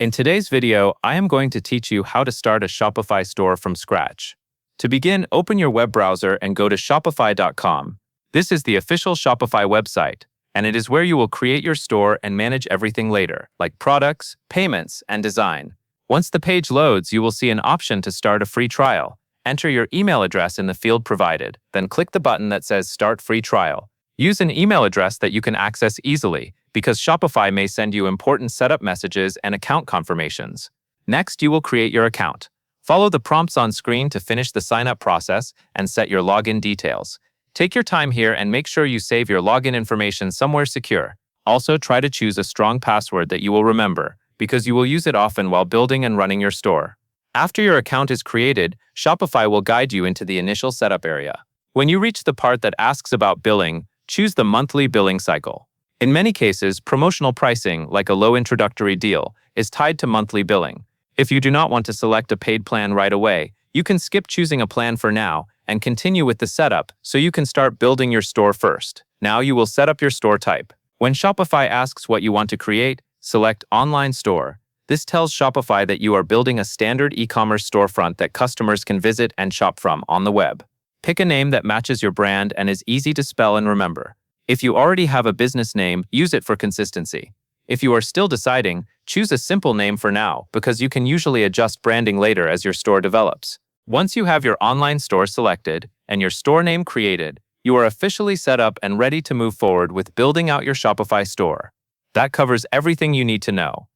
In today's video, I am going to teach you how to start a Shopify store from scratch. To begin, open your web browser and go to shopify.com. This is the official Shopify website, and it is where you will create your store and manage everything later, like products, payments, and design. Once the page loads, you will see an option to start a free trial. Enter your email address in the field provided, then click the button that says Start Free Trial. Use an email address that you can access easily, because Shopify may send you important setup messages and account confirmations. Next, you will create your account. Follow the prompts on screen to finish the sign-up process and set your login details. Take your time here and make sure you save your login information somewhere secure. Also, try to choose a strong password that you will remember, because you will use it often while building and running your store. After your account is created, Shopify will guide you into the initial setup area. When you reach the part that asks about billing, choose the monthly billing cycle. In many cases, promotional pricing, like a low introductory deal, is tied to monthly billing. If you do not want to select a paid plan right away, you can skip choosing a plan for now and continue with the setup so you can start building your store first. Now you will set up your store type. When Shopify asks what you want to create, select Online Store. This tells Shopify that you are building a standard e-commerce storefront that customers can visit and shop from on the web. Pick a name that matches your brand and is easy to spell and remember. If you already have a business name, use it for consistency. If you are still deciding, choose a simple name for now, because you can usually adjust branding later as your store develops. Once you have your online store selected and your store name created, you are officially set up and ready to move forward with building out your Shopify store. That covers everything you need to know.